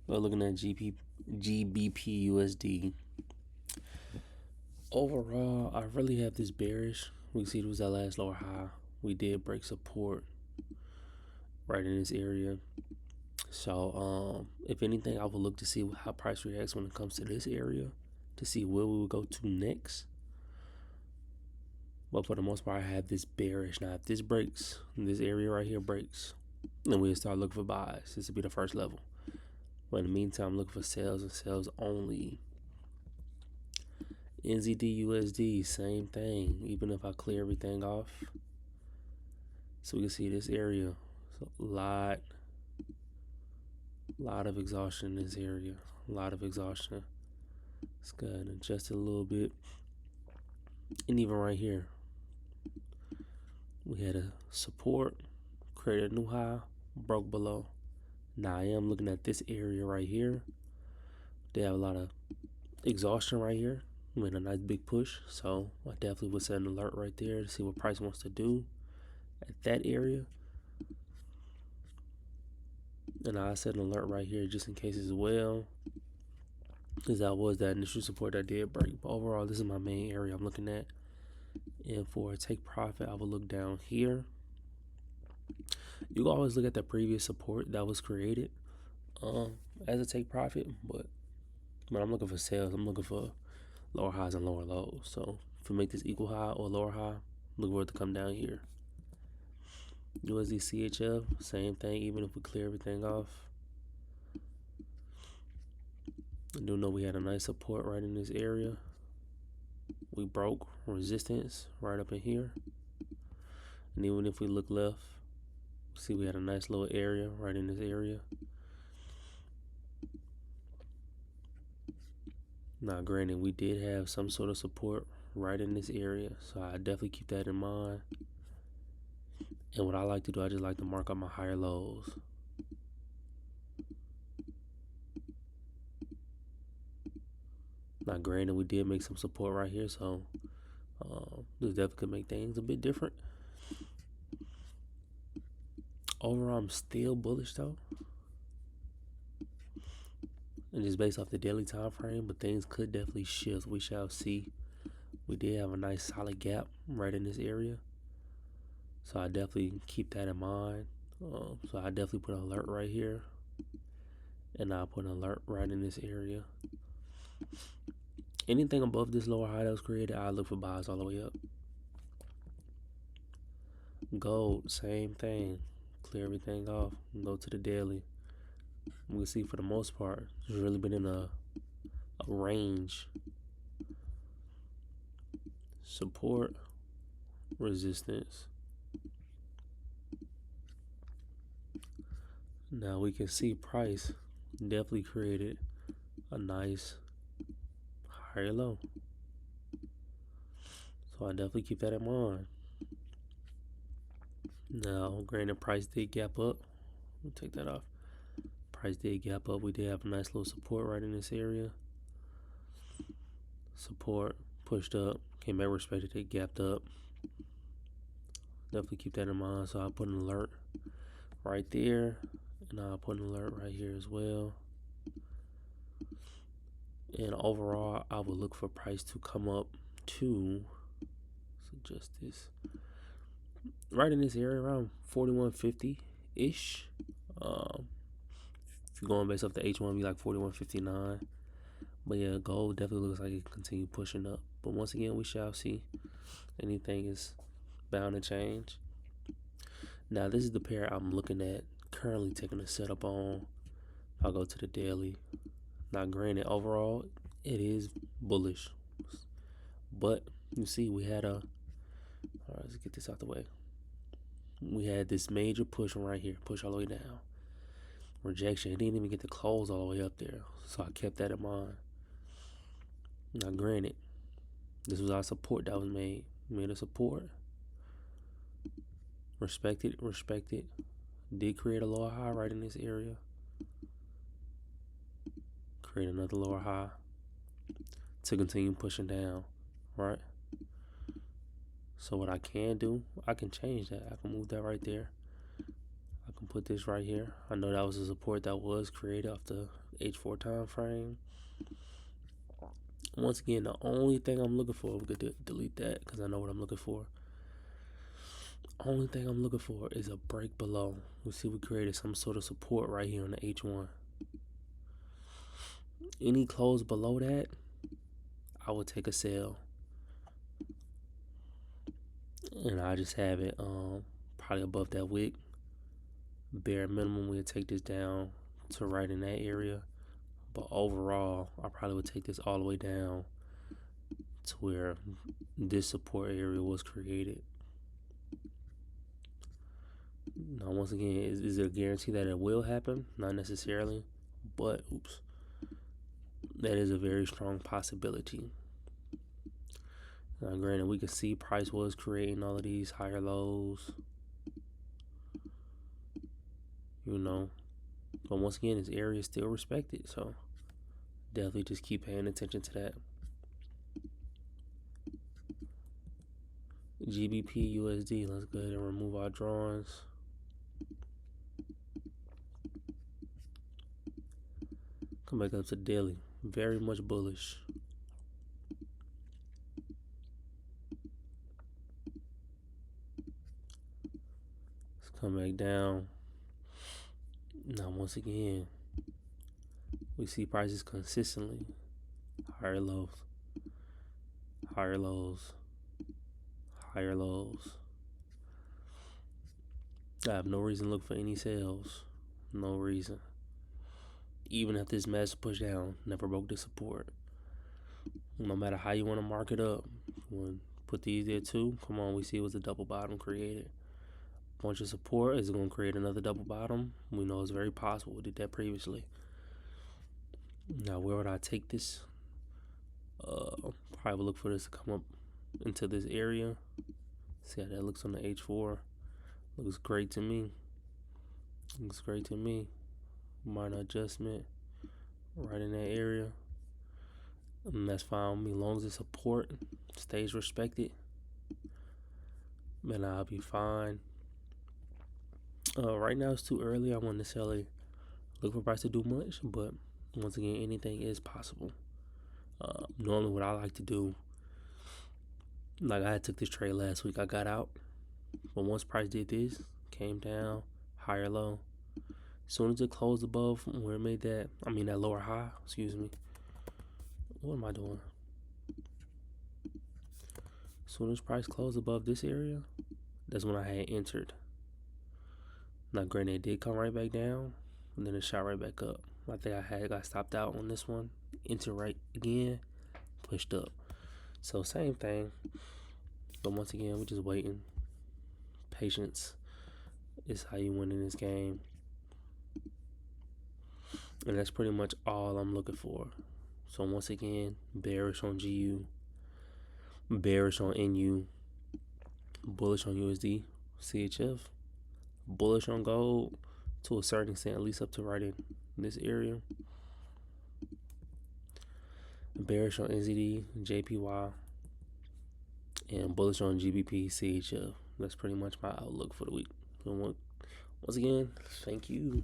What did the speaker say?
We're looking at GBPUSD. Overall, I really have this bearish. We see it was that last lower high. We did break support right in this area. So if anything, I will look to see how price reacts when it comes to this area to see where we will go to next. But for the most part, I have this bearish. Now, if this breaks, this area right here breaks, then we'll start looking for buys. This will be the first level. But in the meantime, I'm looking for sales and sales only. NZDUSD, same thing. Even if I clear everything off, so we can see this area. So lot of exhaustion in this area. A lot of exhaustion. Let's go ahead and adjust it a little bit. And even right here, we had a support, created a new high, broke below. Now I am looking at this area right here. They have a lot of exhaustion right here. Made a nice big push, so I definitely would set an alert right there to see what price wants to do at that area. And I set an alert right here just in case as well, because that was that initial support that did break. But overall, this is my main area I'm looking at. And for a take profit, I will look down here. You can always look at the previous support that was created as a take profit, but when I'm looking for sales, I'm looking for lower highs and lower lows. So if we make this equal high or lower high, look for it to come down here. USDCHF, same thing, even if we clear everything off. I do know we had a nice support right in this area. We broke resistance right up in here. And even if we look left, see we had a nice little area right in this area. Now granted, we did have some sort of support right in this area, so I definitely keep that in mind. And what I like to do, I just like to mark up my higher lows. Now granted, we did make some support right here, so this definitely could make things a bit different. Overall, I'm still bullish though, and just based off the daily time frame, but things could definitely shift. We shall see. We did have a nice solid gap right in this area, so I definitely keep that in mind. So I definitely put an alert right here, and I'll put an alert right in this area. Anything above this lower high that was created, I look for buys all the way up. Gold, same thing. Clear everything off and go to the daily. We can see for the most part, it's really been in a range. Support, resistance. Now we can see price definitely created a nice higher low. So I definitely keep that in mind. Now, granted, price did gap up. We'll take that off. Price did gap up. We did have a nice little support right in this area. Support pushed up, came back, respected it, gapped up. Definitely keep that in mind. So I put an alert right there, and I'll put an alert right here as well. And overall, I would look for price to come up to, so just this, right in this area around 4150 ish. If you're going based off the H1, be like 4159. But yeah, gold definitely looks like it can continue pushing up. But once again, we shall see. Anything is bound to change. Now, this is the pair I'm looking at currently taking a setup on. If I go to the daily. Now, granted, overall, it is bullish. But you see, we had a, all right, let's get this out the way. We had this major push right here, push all the way down. Rejection, it didn't even get to close all the way up there. So I kept that in mind. Now, granted, this was our support that was made. We made a support. Respected. Did create a lower high right in this area. Create another lower high to continue pushing down, right? So what I can do, I can change that. I can move that right there. I can put this right here. I know that was a support that was created off the H4 time frame. Once again, the only thing I'm looking for, we could delete that because I know what I'm looking for. Only thing I'm looking for is a break below. We see we created some sort of support right here on the H1. Any close below that, I will take a sell. And I just have it probably above that wick. Bare minimum, we'll take this down to right in that area. But overall, I probably would take this all the way down to where this support area was created. Now, once again, is there a guarantee that it will happen? Not necessarily, but that is a very strong possibility. Now, granted, we can see price was creating all of these higher lows, you know, but once again, this area is still respected, so definitely just keep paying attention to that. GBPUSD, let's go ahead and remove our drawings. Come back up to daily, very much bullish. Let's come back down. Now, once again, we see prices consistently higher lows, higher lows, higher lows. I have no reason to look for any sales. No reason. Even if this massive push down never broke the support. No matter how you want to mark it up, when put these there too. Come on, we see it was a double bottom created. Bunch of support is going to create another double bottom. We know it's very possible. We did that previously. Now, where would I take this? Probably look for this to come up into this area. See how that looks on the H4. Looks great to me. Looks great to me. Minor adjustment right in that area. And that's fine with me. As long as the support stays respected, then I'll be fine. Right now it's too early. I won't necessarily look for price to do much, but once again, anything is possible. Normally what I like to do, like I took this trade last week, I got out, but once price did this, came down, higher low, as soon as it closed above where it made that, that lower high, excuse me. What am I doing? As soon as price closed above this area, that's when I had entered. Now, granted, it did come right back down, and then it shot right back up. I think I got stopped out on this one, entered right again, pushed up. So same thing, but once again, we're just waiting. Patience is how you win in this game. And that's pretty much all I'm looking for. So once again, bearish on GU, bearish on NU, bullish on USD, CHF, bullish on gold to a certain extent, at least up to right in this area. Bearish on NZDJPY and bullish on GBPCHF. That's pretty much my outlook for the week. So once again, thank you.